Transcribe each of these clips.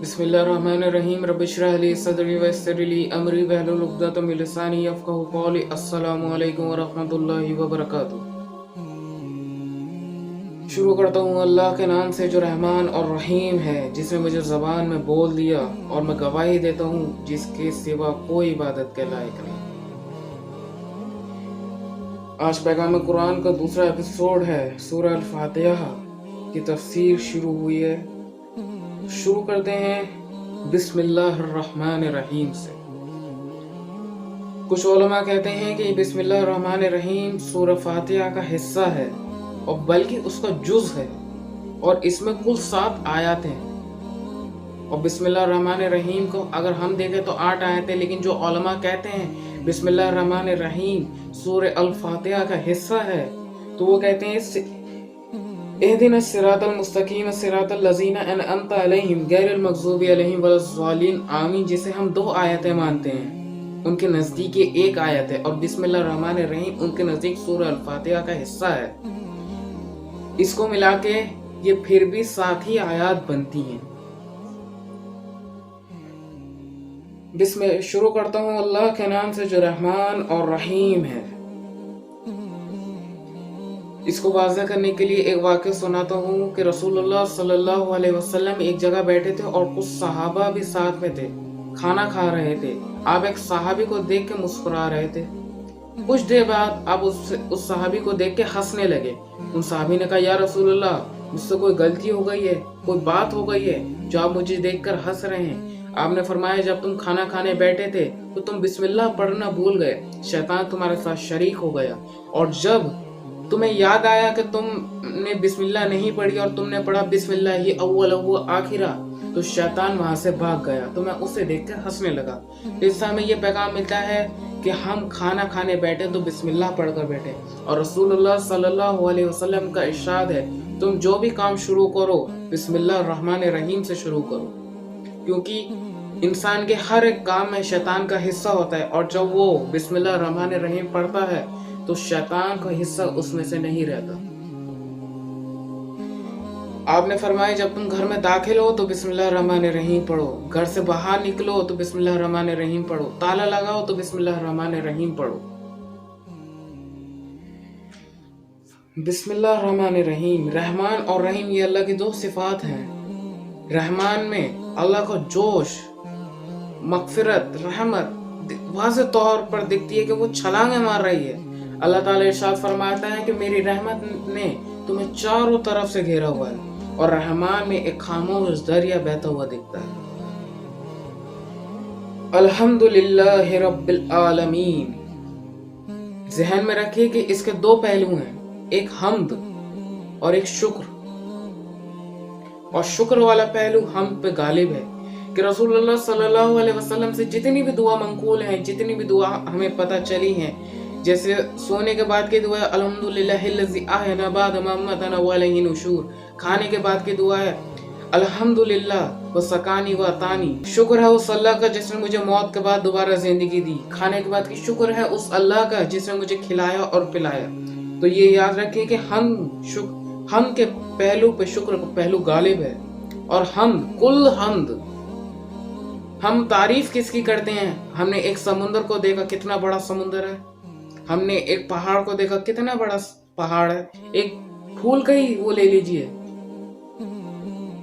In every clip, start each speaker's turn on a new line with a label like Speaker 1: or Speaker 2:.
Speaker 1: बिस्मिल्लाहिर्रहमानिर्रहीम रब्बिश्रह ली सदरी वयस्सिर ली अमरी वहलुल उक़दतम मिन लिसानी यफ़क़हू क़ौली। अस्सलामु अलैकुम वरहमतुल्लाहि वबरकातुहू। शुरू करता हूँ अल्लाह के नाम से जो रहमान और रहीम है, जिसने मुझे ज़बान में बोल दिया और मैं गवाही देता हूँ जिसके सिवा कोई इबादत के लायक नहीं। आज पैगाम कुरान का दूसरा एपिसोड है। सूरह अल-फातिहा की तफसीर शुरू हुई है। शुरू करते हैं बिस्मिल्लाहिर्रहमानिर्रहीम से। कुछ उलमा कहते हैं कि बिस्मिल्लाहिर्रहमानिर्रहीम सूरह फातिहा का हिस्सा है और बल्कि उसका जुज़ है और इसमें कुल 7 आयत हैं। और बिस्मिल्लाहिर्रहमानिर्रहीम को अगर हम देखें तो 8 आयतें, लेकिन जो उलमा कहते हैं बिस्मिल्लाहिर्रहमानिर्रहीम सूरह अल-फातिहा का हिस्सा है तो वो कहते हैं इहदिना सिरातल मुस्तकीम सिरातल लज़ीना अनअमता अलैहिम गैरिल मग़ज़ूबी अलैहिम वलज़्ज़ालिन आमीन, जिसे हम 2 आयतें मानते हैं। उनके नज़दीक ये 1 आयत है और बिस्मिल्लाहिर्रहमानिर्रहीम उनके नज़दीक सूरह अल-फातिहा का हिस्सा है। इसको मिला के ये फिर भी 7 ही आयत बनती हैं। शुरू करता हूँ अल्लाह के नाम से जो रहमान और रहीम है। इसको वाज़ह करने के लिए एक वाक़या सुनाता हूँ कि रसूलुल्लाह सल्लल्लाहु अलैहि वसल्लम एक जगह बैठे थे और कुछ सहाबा भी साथ में थे, खाना खा रहे थे। आप एक सहाबी को देख के मुस्कुरा रहे थे। कुछ देर बाद आप उस सहाबी को देख के हंसने लगे। उन सहाबी ने कहा, या रसूलुल्लाह, मुझसे कोई गलती हो गई है, कोई बात हो गई है जो आप मुझे देखकर हंस रहे हैं? आपने फरमाया, जब तुम खाना खाने बैठे थे तो तुम बिस्मिल्लाह पढ़ना भूल गए, शैतान तुम्हारे साथ शरीक हो गया, और जब तुम्हें याद आया कि तुमने बिस्मिल्लाह नहीं पढ़ी और तुमने पढ़ा बिस्मिल्लाह ही अव्वल व आखिरा, तो शैतान वहां से भाग गया। तो मैं उसे देखकर हंसने लगा। इस समय ये पैगाम मिलता है कि हम खाना खाने बैठे तो बिस्मिल्लाह पढ़कर बैठे। और रसूलुल्लाह सल्लल्लाहु अलैहि वसल्लम का इरशाद है, तुम जो भी काम शुरू करो बिस्मिल्लाहिर्रहमानिर्रहीम से शुरू करो, क्योंकि इंसान के हर एक काम में शैतान का हिस्सा होता है और जब वो बिस्मिल्लाहिर्रहमानिर्रहीम पढ़ता है तो शैतान का हिस्सा उसमें से नहीं रहता। आपने फरमाया, जब तुम घर में दाखिल हो तो बिस्मिल्लाहिर्रहमानिर्रहीम पढ़ो, घर से बाहर निकलो तो बिस्मिल्लाहिर्रहमानिर्रहीम पढ़ो, ताला लगाओ तो बिस्मिल्लाहिर्रहमानिर्रहीम पढ़ो। बिस्मिल्लाहिर्रहमानिर्रहीम, रहमान और रहीम ये अल्लाह की 2 सिफात हैं। रहमान में अल्लाह का जोश, मगफिरत, रहमत वाज़े तौर पर दिखती है कि वो छलांगे मार रही है। अल्लाह ताला इरशाद फरमाता है कि मेरी रहमत ने तुम्हें चारों तरफ से घेरा हुआ है, और रहमान में एक खामोश दरिया बहता हुआ दिखता है। अल्हम्दुलिल्लाहि रब्बिल आलमीन। ज़हन में रखिए कि इसके 2 पहलू हैं, एक हम्द और एक शुक्र। और शुक्र वाला पहलू हम पे गालिब है कि रसूलुल्लाह सल्लल्लाहु अलैहि वसल्लम से जितनी भी दुआ मंकूल हैं, जितनी भी दुआ हमें पता चली हैं, जैसे सोने के बाद की दुआ है अल्हम्दुलिल्लाहिल्लज़ी अहयाना बअद मा अमातना व इलैहि नुशूर, खाने के बाद की दुआ है अल्हम्दुलिल्लाह व सकानी व अतानी, शुक्र है उस अल्लाह का जिसने मुझे मौत के बाद दोबारा जिंदगी दी। खाने के बाद की शुक्र है उस अल्लाह का जिसने मुझे खिलाया और पिलाया। तो ये याद रखिए कि हम के पहलू पे शुक्र का पहलू गालिब है। और हम तारीफ किसकी करते हैं? हमने एक समुंदर को देखा, कितना बड़ा समुंदर है। हमने एक पहाड़ को देखा, कितना बड़ा पहाड़ है। एक फूल का ही वो ले लीजिए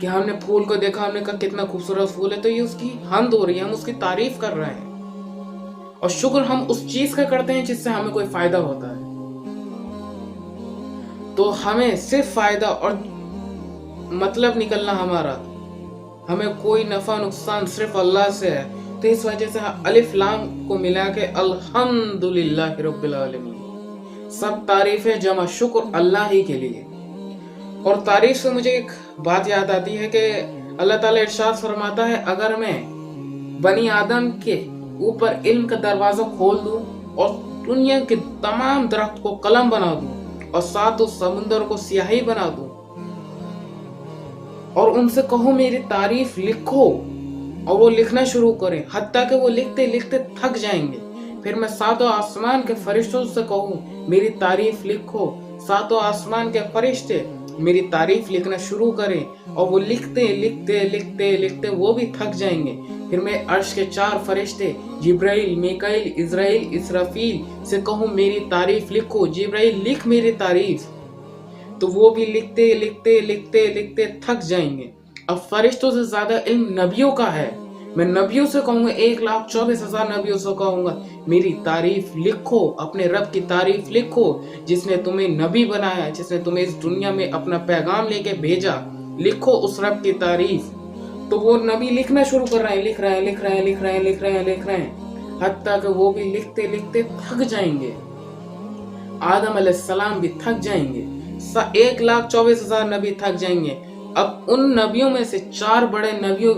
Speaker 1: कि हमने फूल को देखा, हमने कहा कितना खूबसूरत फूल है, तो ये उसकी हम्द हो रही है, हम उसकी तारीफ कर रहे हैं। और शुक्र हम उस चीज का करते हैं जिससे हमें कोई फायदा होता है। तो हमें सिर्फ फायदा और मतलब निकलना हमारा, हमें कोई नफा नुकसान सिर्फ अल्लाह से है। तो इस वजह से अलिफ लाम को मिला के अल्हम्दुलिल्लाहि रब्बिल आलमीन, सब तारीफें जमा शुक्र अल्लाह ही के लिए। और तारीफ से मुझे एक बात याद आती है कि अल्लाह ताला इरशाद फरमाता है, अगर मैं बनी आदम के ऊपर इल्म का दरवाजा खोल दूं और दुनिया के तमाम दरख्त को कलम बना दूं और सातों समुंदर को स्याही बना दूं और उनसे कहो मेरी तारीफ लिखो, और वो लिखना शुरू करें, हत्ता कि वो लिखते लिखते थक जाएंगे, फिर मैं 7 आसमान के फरिश्तों से कहूँ मेरी तारीफ लिखो, 7 आसमान के फरिश्ते मेरी तारीफ लिखना शुरू करें और वो लिखते लिखते लिखते लिखते वो भी थक जाएंगे। फिर मैं अर्श के 4 फरिश्ते जिब्राइल, मीकाईल, इज़राइल, इसराफील से कहूँ मेरी तारीफ लिखो, जिब्राइल लिख मेरी तारीफ, तो वो भी लिखते लिखते लिखते लिखते थक जाएंगे। अब फरिश्तों से ज्यादा इल्म नबियों का है। मैं नबियों से कहूँगा, 1,24,000 नबियों से कहूँगा मेरी तारीफ लिखो, अपने रब की तारीफ लिखो जिसने तुम्हें नबी बनाया, जिसने तुम्हें इस दुनिया में अपना पैगाम लेके भेजा। लिखो उस रब की तारीफ। तो वो नबी लिखना शुरू कर रहे हैं, लिख रहे हैं, लिख रहे हैं, लिख रहे हैं, लिख रहे हैं, लिख रहे हैं, हत्ता कि वो भी लिखते लिखते थक जाएंगे। आदम अलैहिस्सलाम भी थक जाएंगे, 1,24,000 नबी थक जाएंगे। अब उन नबियों में से 4 बड़े नबियों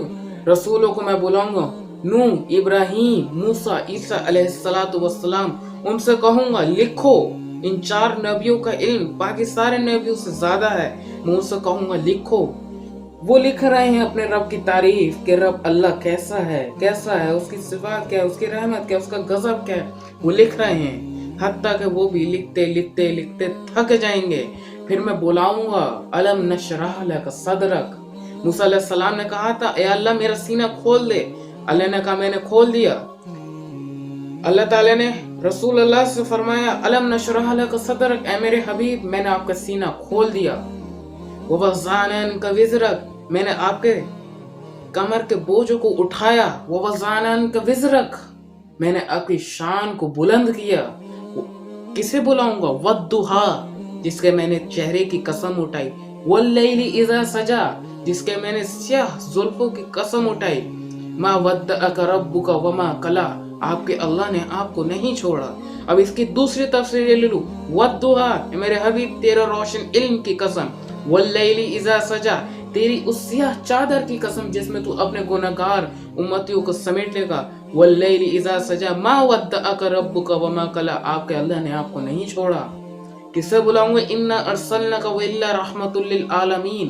Speaker 1: रसूलों को मैं बुलाऊंगा, नूह, इब्राहिम, मूसा, ईसा अलैहिस्सलातु वस्सलाम। उनसे कहूंगा लिखो। इन 4 नबियों का इल्म बाकी सारे नबियों से ज्यादा है। मैं उनसे कहूंगा लिखो। वो लिख रहे हैं अपने रब की तारीफ कि रब अल्लाह कैसा है, उसकी सिफात क्या है, उसकी रहमत क्या है, उसका गजब क्या है, वो लिख रहे हैं। हत्ता कि वो भी लिखते लिखते लिखते थक जाएंगे। फिर मैं बुलाऊंगा, अलम नशरह लक सदरक। मूसा अलैहिस्सलाम ने कहा था, ए अल्लाह मेरा सीना खोल दे। अल्लाह ने कहा मैंने खोल दिया। अल्लाह ताला ने रसूल अल्लाह से फरमाया, अलम नशरह लक सदरक, ए मेरे हबीब मैंने आपका सीना खोल दिया। व वज़अना अन्का विज़रक, मैंने आपके कमर के बोझ को उठाया। व वज़अना अन्का विज़रक, मैंने आपकी शान को बुलंद किया। किसे बुलाऊंगा? वद्दुहा, जिसके मैंने चेहरे की कसम उठाई। वल्लैलि इज़ा सजा, जिसके मैंने स्याह जुल्फों की कसम उठाई। मा वद्दअक रब्बुका वमा कला, आपके अल्लाह ने आपको नहीं छोड़ा। अब इसकी दूसरी तफसीर ले लूं। वद्दुहा, मेरे हबीब तेरा रोशन इल्म की कसम। वल्लैलि इज़ा सजा, तेरी उस सियाह चादर की कसम जिसमें तू अपने गुनहगार उम्मतियों को समेट लेगा। वल्लैलि इज़ा सजा मा वद्दअक रब्बुका वमा कला, आपके अल्लाह ने आपको नहीं छोड़ा। किसे बुलाऊंगा? इन्ना अरसलनाका इल्ला रहमतुल लिल आलमीन,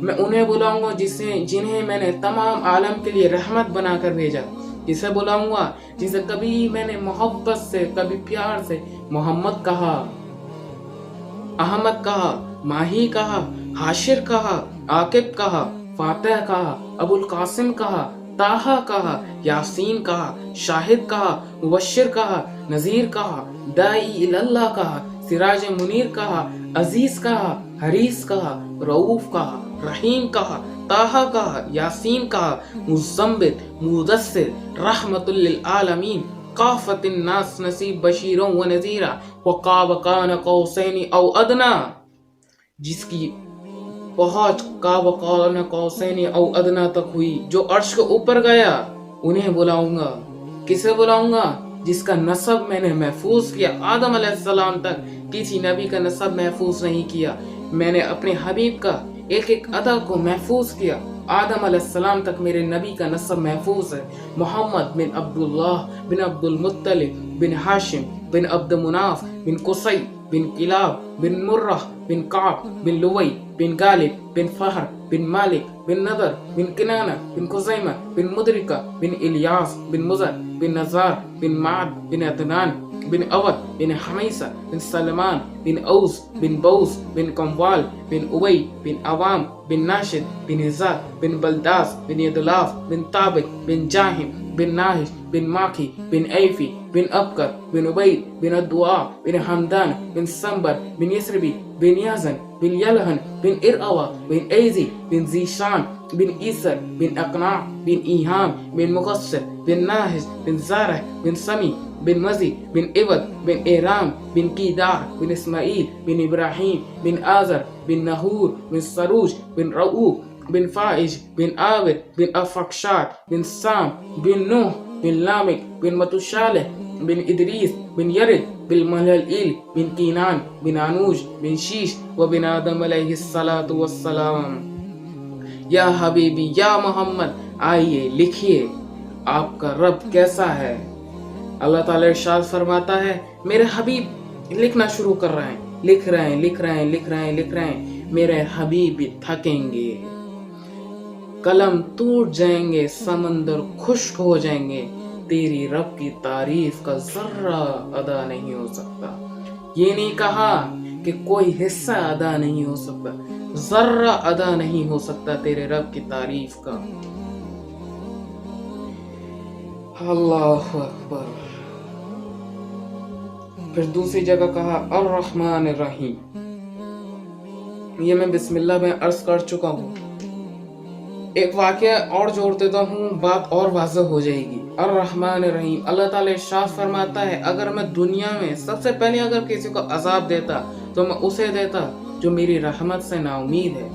Speaker 1: मैं उन्हें बुलाऊंगा जिन्हें मैंने तमाम आलम के लिए रहमत बनाकर भेजा। किसे बुलाऊंगा? जिसे कभी मैंने मोहब्बत से, कभी प्यार से मोहम्मद कहा, अहमद कहा, माही कहा, हाशिर कहा, आकिब कहा, फातिह कहा, अबुल कासिम कहा, ताहा कहा, यासीन कहा, शाहिद कहा, मुबश्शिर कहा, नजीर कहा, दाई इलल्लाह कहा, सिराज मुनीर कहा, अजीज कहा, हरीस कहा, रऊफ कहा, रहीम कहा, ताहा कहा, यासीन कहा, मुज़म्मिल, मुदस्सिर, रहमतुल लिल आलमीन, काफतिन नास नसीब बशीरों व नज़ीरा, व काब कान कौसैनी औ अदना, जिसकी पहुंच काब कान कौसैनी औ अदना तक हुई, जो अर्श के ऊपर गया, उन्हें बुलाऊंगा। किसे बुलाऊंगा? जिसका नसब मैंने महफूज किया आदम अलैहिस्सलाम तक, किसी नबी का नसब महफूज नहीं किया। मैंने अपने हबीब का एक एक अदा को महफूज किया। आदम अलैहिस्सलाम तक मेरे नबी का नसब महफूज है। मोहम्मद बिन अब्दुल्लाह बिन अब्दुल मुत्तलिब बिन हाशिम बिन अब्द मुनाफ बिन कुसै बिन किलाब बिन मुर्रह बिन काब बिन लुवै बिन गालिब बिन फहर बिन मालिक बिन नदर बिन किनाना बिन खुजैमा बिन मुदरिका बिन इलियास बिन मुजर बिन नजार बिन माद बिन अदनान बिन अवद बिन हमीसा बिन सलमान बिन औस बिन बौस बिन कमवाल बिन उबई बिन अवाम बिन नाशिद बिन इज़ाद बिन बलदास बिन यदलाफ बिन ताबिक बिन जाहिम बिन नाहिश बिन माखी बिन ऐफी बिन अबकर बिन उबैद बिन अद्दुआ बिन हमदान बिन संबर बिन यसरबी बिन याजन बिन यलहन बिन इरअवा बिन ऐजी बिन जीशान बिन ईसर बिन अकना बिन ईहाम बिन मुकस्सर बिन नाहिश बिन ज़ारह बिन समी बिन मजी बिन इवद बिन एराम बिन कीदार बिन इस्माइल बिन इब्राहिम बिन आजर बिन नहूर बिन सरूज बिन रऊब बिन फाइज बिन आविद बिन अफक्षात बिन साम बिन नूह बिन लामिक बिन मतुशालह बिन इदरीस बिन यरिद बिन महलईल बिन कीनान बिन आनूज बिन शीश व बिन आदम अलैहिस्सलातु वस्सलाम। या हबीबी या मोहम्मद, आइए लिखिए आपका रब कैसा है। अल्लाह ताला इरशाद फरमाता है, मेरे हबीब लिखना शुरू कर रहे हैं, लिख रहे हैं, लिख रहे हैं, लिख रहे हैं, लिख रहे हैं। मेरे हबीब भी थकेंगे, कलम टूट जाएंगे, समंदर खुश्क हो जाएंगे, तेरी रब की तारीफ का जर्रा अदा नहीं हो सकता। ये नहीं कहा کہ کوئی حصہ ادا نہیں ہو سکتا، ذرہ ادا نہیں ہو سکتا تیرے رب کی تعریف کا۔ اللہ اکبر۔ پھر دوسری جگہ کہا الرحمن الرحیم، یہ میں بسم اللہ میں عرض کر چکا ہوں۔ ایک واقعہ اور جوڑ دیتا ہوں، بات اور واضح ہو جائے گی۔ الرحمن الرحیم، اللہ تعالیٰ ارشاد فرماتا ہے اگر میں دنیا میں سب سے پہلے اگر کسی کو عذاب دیتا تو میں اسے دیتا جو میری رحمت سے نا امید ہے۔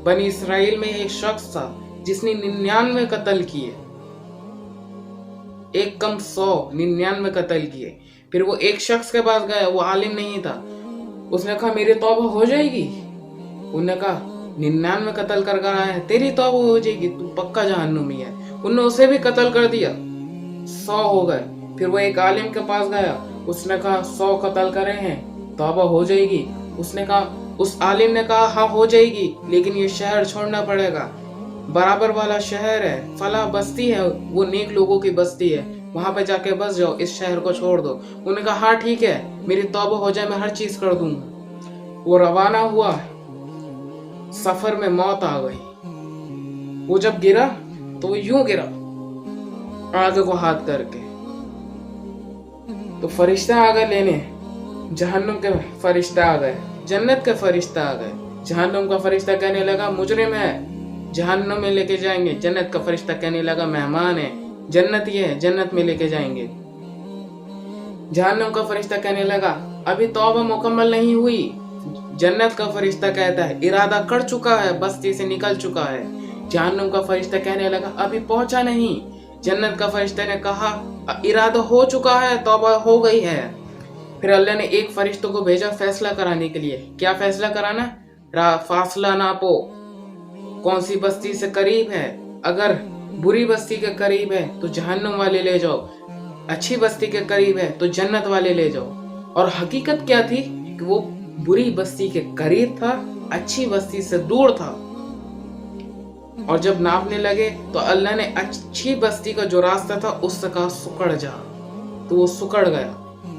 Speaker 1: بنی اسرائیل میں ایک شخص تھا جس نے 99 قتل کیے، ایک کم 100، 99 قتل کیے۔ پھر وہ ایک شخص کے پاس گیا، وہ عالم نہیں تھا، اس نے کہا میری توبہ ہو جائے گی؟ انہوں نے کہا 99 قتل کر آیا ہے، تیری توبہ ہو جائے گی، تو پکا جہنمی ہے۔ انہوں نے اسے بھی قتل کر دیا، 100 ہو گئے۔ پھر وہ ایک عالم کے پاس گیا، اس نے کہا 100 قتل کرے ہیں، توبہ ہو جائے گی؟ اس عالم نے کہا ہاں ہو جائے گی، لیکن یہ شہر چھوڑنا پڑے گا، برابر والا شہر ہے، فلاں بستی ہے، وہ نیک لوگوں کی بستی ہے، وہاں پہ جا کے بس جاؤ، اس شہر کو چھوڑ دو۔ انہوں نے کہا ہاں ٹھیک ہے، میری توبہ ہو جائے، میں ہر چیز کر دوں گا۔ وہ روانہ ہوا، سفر میں موت آ گئی۔ وہ جب گرا تو وہ یوں گرا آگے کو ہاتھ کر کے، تو فرشتہ آ گئے لینے، جہنم کے فرشتہ آ گئے، جنت کے فرشتہ آ گئے۔ جہنم کا فرشتہ کہنے لگا مجرم ہے، جہنم میں لے کے جائیں گے۔ جنت کا فرشتہ کہنے لگا مہمان ہے، جنتی ہے، جنت میں لے کے جائیں گے۔ جہنم کا فرشتہ کہنے لگا ابھی توبہ مکمل نہیں ہوئی۔ جنت کا فرشتہ کہتا ہے ارادہ کر چکا ہے، بستی سے نکل چکا ہے۔ جہنم کا فرشتہ کہنے لگا ابھی پہنچا نہیں۔ جنت کا فرشتہ نے کہا ارادہ ہو چکا ہے، توبہ ہو گئی ہے۔ پھر اللہ نے ایک فرشتوں کو بھیجا فیصلہ کرانے کے لیے۔ کیا فیصلہ کرانا؟ فاصلہ ناپو، کون سی بستی سے قریب ہے، اگر بری بستی کے قریب ہے تو جہنم والے لے جاؤ، اچھی بستی کے قریب ہے تو جنت والے لے جاؤ۔ اور حقیقت کیا تھی کہ وہ بری بستی کے قریب تھا، اچھی بستی سے دور تھا۔ اور جب ناپنے لگے تو اللہ نے اچھی بستی کا جو راستہ تھا اس سے کہا سکڑ جا، تو وہ سکڑ گیا،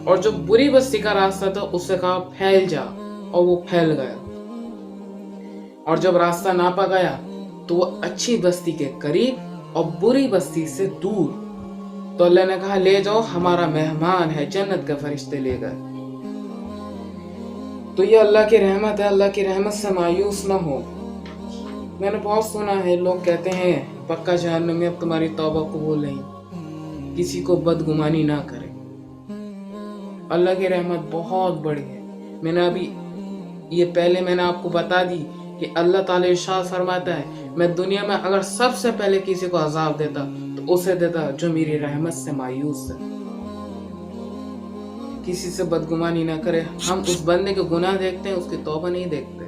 Speaker 1: اور جو بری بستی کا راستہ تھا اس سے کہا پھیل جا، اور وہ پھیل گیا۔ اور جب راستہ ناپا گیا تو وہ اچھی بستی کے قریب اور بری بستی سے دور، تو اللہ نے کہا لے جاؤ، ہمارا مہمان ہے، جنت کے فرشتے لے گئے۔ تو یہ اللہ کی رحمت ہے، اللہ کی رحمت سے مایوس نہ ہو۔ میں نے بہت سنا ہے، لوگ کہتے ہیں پکا جہنم میں، اب تمہاری توبہ قبول نہیں، کسی کو بدگمانی نہ کرے۔ اللہ کی رحمت بہت بڑی ہے۔ میں نے ابھی یہ پہلے میں نے آپ کو بتا دی کہ اللہ تعالی ارشاد فرماتا ہے میں دنیا میں اگر سب سے پہلے کسی کو عذاب دیتا تو اسے دیتا جو میری رحمت سے مایوس ہے۔ کسی سے بدگمانی نہ کرے۔ ہم اس بندے کے گناہ دیکھتے ہیں، اس کی توبہ نہیں دیکھتے۔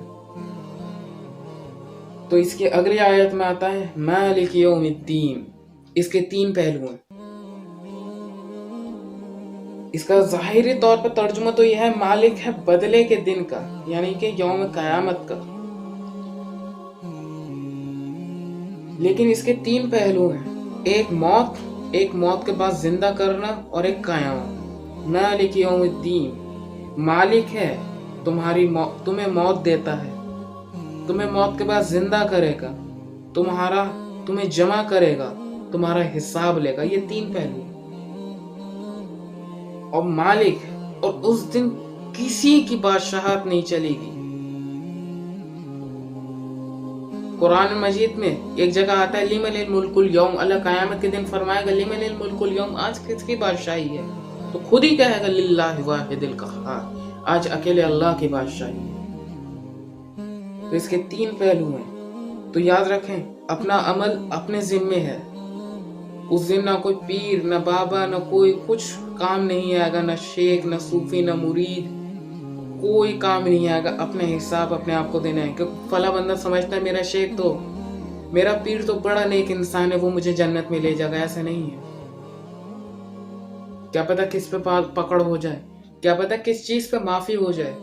Speaker 1: تو اس کی اگلی آیت میں آتا ہے مالک یوم الدین۔ اس کے 3 پہلو ہیں۔ اس کا ظاہری طور پر ترجمہ تو یہ ہے مالک ہے بدلے کے دن کا، یعنی کہ یوم قیامت کا، لیکن اس کے 3 پہلو ہیں، ایک موت کے بعد زندہ کرنا، اور ایک قیامت۔ مالک یوم الدین، مالک ہے تمہیں موت دیتا ہے، تمہیں موت کے بعد زندہ کرے گا، تمہیں جمع کرے گا، تمہارا حساب لے گا۔ یہ 3 پہلو۔ اور مالک، اور اس دن کسی کی بادشاہت نہیں چلے گی۔ قرآن مجید میں ایک جگہ آتا ہے لمن الملک اليوم، اللہ قیامت کے دن فرمائے گا لمن الملک اليوم، آج کس کی بادشاہی ہے؟ تو خود ہی کہے گا للہ واحد القہار، آج اکیلے اللہ کی بادشاہی ہے۔ تو اس کے 3 پہلو ہیں، تو یاد رکھیں اپنا عمل اپنے ذمے ہے۔ اس دن نہ کوئی پیر، نہ بابا، نہ کوئی کچھ کام نہیں آئے گا، نہ شیخ، نہ صوفی، نہ مرید، کوئی کام نہیں آئے گا۔ اپنے حساب اپنے آپ کو دینا ہے، کہ فلاں بندہ سمجھتا ہے میرا شیخ تو، میرا پیر تو بڑا نیک انسان ہے، وہ مجھے جنت میں لے جائے گا، ایسا نہیں ہے۔ کیا پتہ کس پہ پکڑ ہو جائے، کیا پتہ کس چیز پہ معافی ہو جائے۔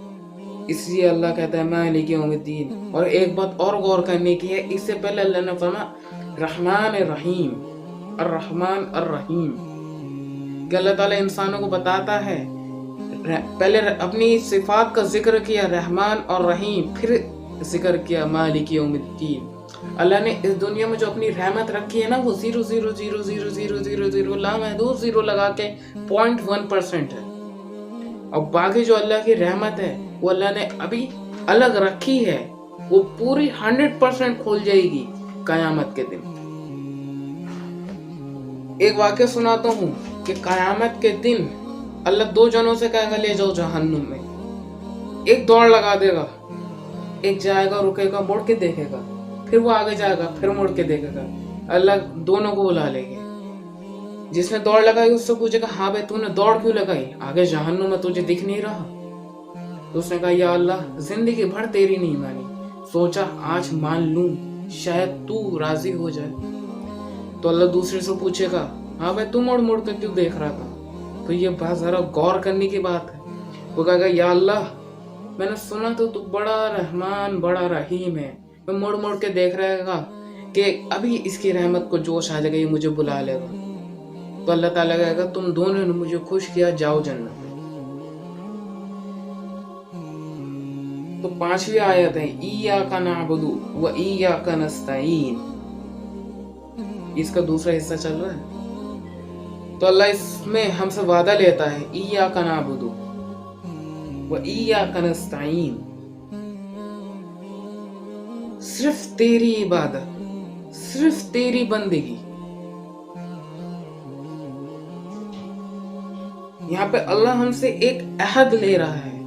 Speaker 1: اس لیے اللہ کہتا ہے مالک یوم الدین۔ اور ایک بات اور غور کرنے کی ہے، اس سے پہلے اللہ نے فرمایا رحمان الرحیم، الرحمن الرحیم، کہ اللہ تعالیٰ انسانوں کو بتاتا ہے پہلے اپنی صفات کا ذکر کیا رحمان اور رحیم، پھر ذکر کیا مالک یوم الدین۔ اللہ نے اس دنیا میں جو اپنی رحمت رکھی ہے نا، وہ 0.0000000 لامحدود زیرو لگا کے 0.1% ہے، اور باقی جو اللہ کی رحمت ہے وہ اللہ نے ابھی الگ رکھی ہے، وہ پوری 100% کھول جائے گی قیامت کے دن۔ ایک واقعہ سناتا ہوں کہ قیامت کے دن اللہ دو جنوں سے کہے گا لے جاؤ جہنم میں، ایک دوڑ لگا دے گا، ایک جائے گا رکے گا مڑ کے دیکھے گا، پھر وہ آگے جائے گا پھر مڑ کے دیکھے گا، اللہ دونوں کو بلا لیں گے۔ جس نے دوڑ لگائی اس سے پوچھے گا ہاں بھائی تو نے دوڑ کیوں لگائی، آگے جہنم میں تجھے دکھ نہیں رہا؟ تو اس نے کہا یا اللہ زندگی بھر تیری نہیں مانی، سوچا آج مان لوں شاید تو راضی ہو جائے۔ تو اللہ دوسرے سے پوچھے گا ہاں بھائی تو مڑ مڑ کے کیوں دیکھ رہا تھا؟ تو یہ بات ذرا غور کرنے کی بات ہے۔ وہ کہے گا یا اللہ میں نے سنا تو بڑا رحمان بڑا رحیم ہے، میں مڑ مڑ کے دیکھ رہے گا کہ ابھی اس کی رحمت کو جوش آ جائے گا، یہ مجھے بلا لے گا۔ تو اللہ تعالیٰ کہے گا تم دونوں نے مجھے خوش کیا، جاؤ جنت میں۔ تو 5ویں آیت ہے ایاک نعبد و ایاک نستعین، اس کا دوسرا حصہ چل رہا ہے۔ تو اللہ اس میں ہم سے وعدہ لیتا ہے ایاک نعبد و ایاک نستعین، صرف تیری عبادت، صرف تیری بندگی۔ یہاں پہ اللہ ہم سے ایک عہد لے رہا ہے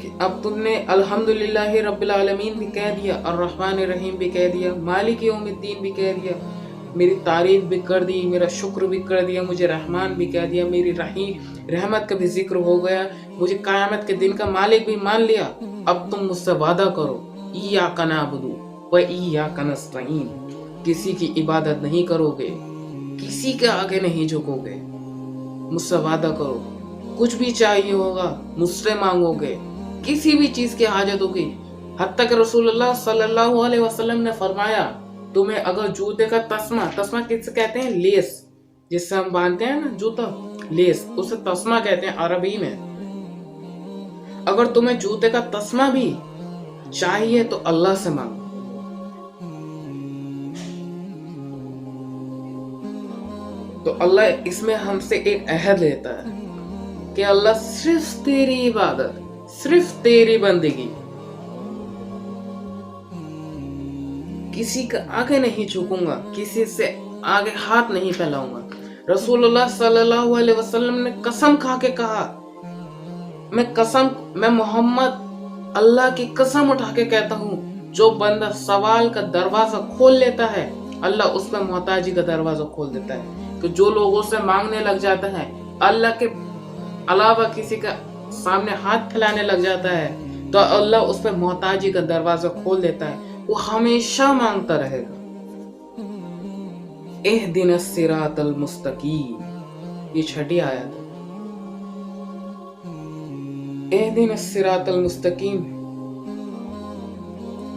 Speaker 1: کہ اب تم نے الحمدللہ رب العالمین بھی کہہ دیا، الرحمن الرحیم بھی کہہ دیا، مالک یوم الدین بھی کہہ دیا، میری تعریف بھی کر دی، میرا شکر بھی کر دیا، مجھے رحمان بھی کہہ دیا، میری رحمت کا بھی ذکر ہو گیا، مجھے قیامت کے دن کا مالک بھی مان لیا۔ اب تم مجھ سے وعدہ کرو ایاک نعبد و ایاک نستعین، کسی کی عبادت نہیں کرو گے، کسی کے آگے نہیں جھکو گے، مجھ سے وعدہ کرو، کچھ بھی چاہیے ہوگا مجھ سے مانگو گے، کسی بھی چیز کی حاجت ہوگی۔ حتیٰ کہ رسول اللہ صلی اللہ علیہ وسلم نے فرمایا تمہیں اگر جوتے کا تسمہ کس سے کہتے ہیں؟ لیس، جس سے ہم باندھتے ہیں نا جوتا، لیس، اسے تسمہ کہتے ہیں عربی میں۔ اگر تمہیں جوتے کا تسمہ بھی چاہیے تو اللہ سے مانگو۔ تو اللہ اس میں ہم سے ایک عہد لیتا ہے کہ اللہ صرف تیری عبادت، صرف تیری بندگی، کسی کا آگے نہیں جھکوں گا، کسی سے آگے ہاتھ نہیں پھیلاؤں گا۔ رسول اللہ صلی اللہ علیہ وسلم نے قسم کھا کے کہا، میں محمد اللہ کی قسم اٹھا کے کہتا ہوں، جو بندہ سوال کا دروازہ کھول لیتا ہے اللہ اس پہ محتاجی کا دروازہ کھول دیتا ہے۔ کہ جو لوگوں سے مانگنے لگ جاتا ہے، اللہ کے علاوہ کسی کا سامنے ہاتھ پھیلانے لگ جاتا ہے، تو اللہ اس پہ محتاجی کا دروازہ کھول دیتا ہے، وہ ہمیشہ مانگتا رہے گا۔ اہدنا الصراط المستقیم، یہ 6 آیت ہے۔ اہدنا الصراط المستقیم،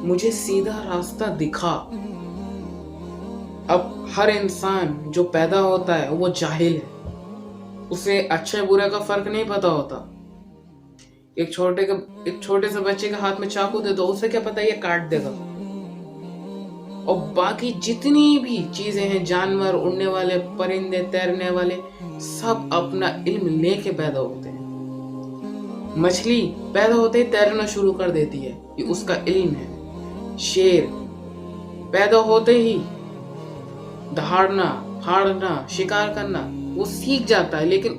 Speaker 1: مجھے سیدھا راستہ دکھا۔ اب ہر انسان جو پیدا ہوتا ہے وہ جاہل ہے، اسے اچھے برے کا فرق نہیں پتا ہوتا۔ ایک چھوٹے سے بچے کے ہاتھ میں چاقو دے دو، اسے کیا پتا یہ کاٹ دے گا۔ اور باقی جتنی بھی چیزیں ہیں، جانور، اڑنے والے، پرندے، تیرنے والے، سب اپنا علم لے کے پیدا ہوتے ہیں۔ مچھلی پیدا ہوتے ہی تیرنا شروع کر دیتی ہے، یہ اس کا علم ہے۔ شیر پیدا ہوتے ہی دہاڑنا، پھاڑنا، شکار کرنا وہ سیکھ جاتا ہے، لیکن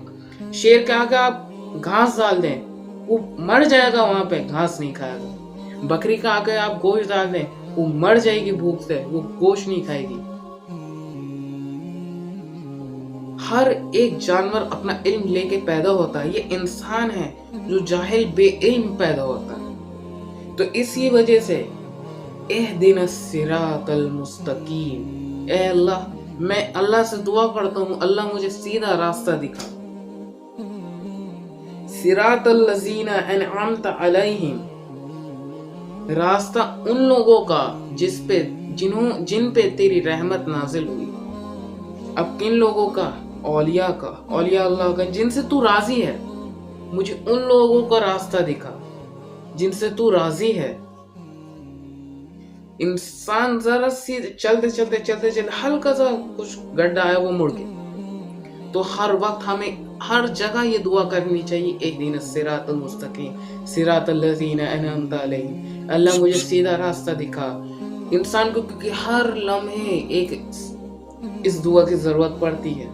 Speaker 1: شیر کے آگے آپ گھاس ڈال دیں وہ مر جائے گا، وہاں پہ گھاس نہیں کھائے گا۔ بکری کا آگے آپ گوشت ڈال دیں وہ مر جائے گی بھوک سے، وہ گوشت نہیں کھائے گی۔ ہر ایک جانور اپنا علم لے کے پیدا ہوتا ہے، یہ انسان ہے جو جاہل بے علم پیدا ہوتا ہے۔ تو اسی وجہ سے اہدنا الصراط المستقیم، اے اللہ، میں اللہ سے دعا کرتا ہوں اللہ مجھے سیدھا راستہ دکھا۔ صراط الذین انعمت علیہم، راستہ ان لوگوں کا جن پہ تیری رحمت نازل ہوئی۔ اب کن لوگوں کا؟ اولیاء کا، اولیاء اللہ کا، جن سے تو راضی ہے، मुझे उन लोगों का रास्ता दिखा जिनसे तू राजी है। इंसान जरा सी चलते हल्का सा कुछ गड्ढा है वो मुड़ गया। तो हर वक्त हमें हर जगह ये दुआ करनी चाहिए, इहदिना सिरातल मुस्तकीम सिरातल लज़ीना अनअमता अलैहिम, अल्लाह मुझे सीधा रास्ता दिखा। इंसान को क्योंकि हर लम्हे एक इस दुआ की जरूरत पड़ती है।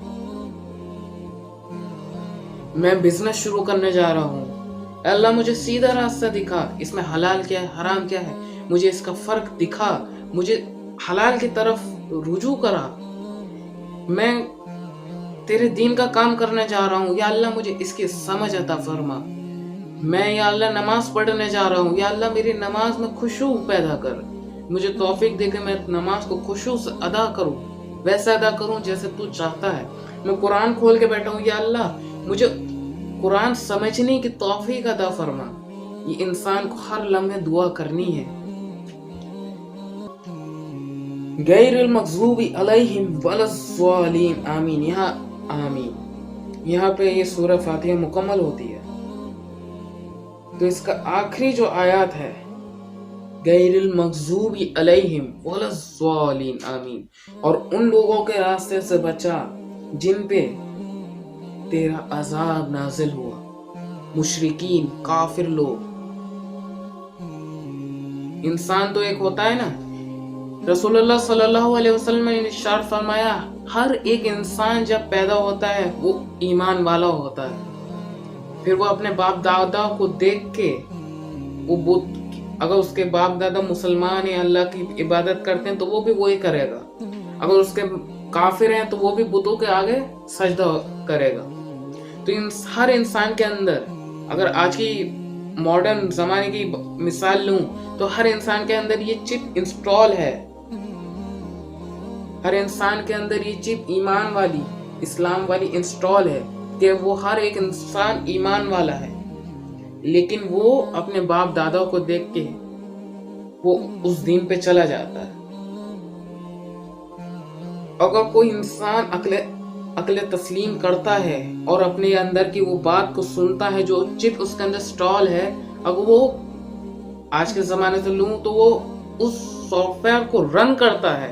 Speaker 1: मैं बिजनेस शुरू करने जा रहा हूँ, अल्लाह मुझे सीधा रास्ता दिखा, इसमें हलाल क्या है हराम क्या है, मुझे इसका फर्क दिखा, मुझे हलाल की तरफ रुजू करा। मैं तेरे दीन का काम करने जा रहा हूँ, या अल्लाह मुझे इसकी समझ अता फरमा। मैं या अल्लाह नमाज पढ़ने जा रहा हूँ, या अल्लाह मेरी नमाज में खुशू पैदा कर, मुझे तौफीक दे के मैं नमाज को खुशू से अदा करूँ, वैसे अदा करूँ जैसे तू चाहता है। मैं कुरान खोल के बैठा हूँ, या अल्लाह मुझे कुरान समझने की तौफीक अता फरमा। ये इंसान को हर लम्हे दुआ करनी है। गैरिल मग़ज़ूबी अलैहिम वलज़्ज़ालिन, आमीन। यहाँ आमीन, यहाँ पे ये सूरह फातिहा मुकम्मल होती है। तो इसका आखिरी जो आयत है, गैरिल मग़ज़ूबी अलैहिम वलज़्ज़ालिन, आमीन, और उन लोगों के रास्ते से बचा जिन पे तेरा अजाब नाजिल हुआ, मुशरिकीन काफिर लोग। इंसान तो एक होता है ना, रसूलुल्लाह सल्लल्लाहु अलैहि वसल्लम ने इरशाद फरमाया, हर एक इंसान जब पैदा होता है वो ईमान वाला होता है। फिर वो अपने बाप दादा को देख के वो बुत, अगर उसके बाप दादा मुसलमान हैं, अल्लाह की इबादत करते हैं, तो वो भी वही करेगा। अगर उसके काफिर हैं तो वो भी बुतों के आगे सजदा करेगा। तो हर इंसान के अंदर, अगर आज की मॉडर्न जमाने की मिसाल लूं, तो हर इंसान के अंदर ये चिप इंस्टॉल है। हर इंसान के अंदर ये चिप ईमान वाली, इस्लाम वाली इंस्टॉल है कि वो हर एक इंसान ईमान वाला है, लेकिन वो अपने बाप दादा को देख के वो उस दीन पे चला जाता है। अगर कोई इंसान अकले तस्लीम करता है और अपने अंदर की वो बात को सुनता है जो चिप उसके अंदर स्टॉल है, अगर वो आज के जमाने से लूं तो वो उस सॉफ्टवेयर को रन करता है,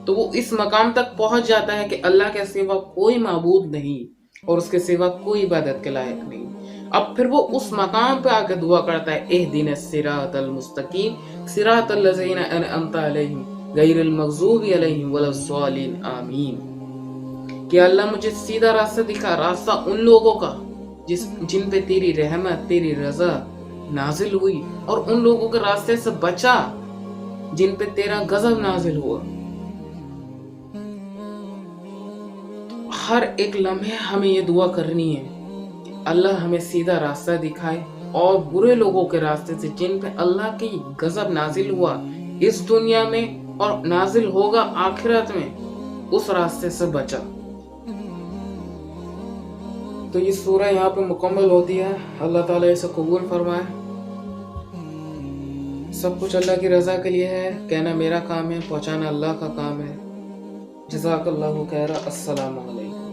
Speaker 1: तो वो इस मकाम तक पहुंच जाता है कि अल्लाह के सिवा कोई माबूद नहीं और उसके सिवा कोई इबादत के लायक नहीं। अब फिर वो उस मकाम पे आके दुआ करता है, इहदिना सिरातल मुस्तकीम सिरातल लज़ीना अनअमता अलैहिम गैरिल मग़ज़ूबी अलैहिम वलज़्ज़ालिन, आमीन। कि अल्लाह मुझे सीधा रास्ता दिखा, रास्ता उन लोगों का जिन पे तेरी रहमत तेरी रजा नाजिल हुई, और उन लोगों के रास्ते से बचा जिन पे तेरा गजब नाजिल हुआ। हर एक लम्हे हमें ये दुआ करनी है, अल्लाह हमें सीधा रास्ता दिखाए, और बुरे लोगों के रास्ते से जिन पे अल्लाह की गजब नाजिल हुआ इस दुनिया में और नाजिल होगा आखिरत में, उस रास्ते से बचा। तो ये सूरह यहाँ पे मुकम्मल होती है। अल्लाह ताला इसे कबूल फरमाए। सब कुछ अल्लाह की रजा के लिए है, कहना मेरा काम है, पहुँचाना अल्लाह का काम है। जज़ाकल्लाहु खैरा। अस्सलामु अलैकुम।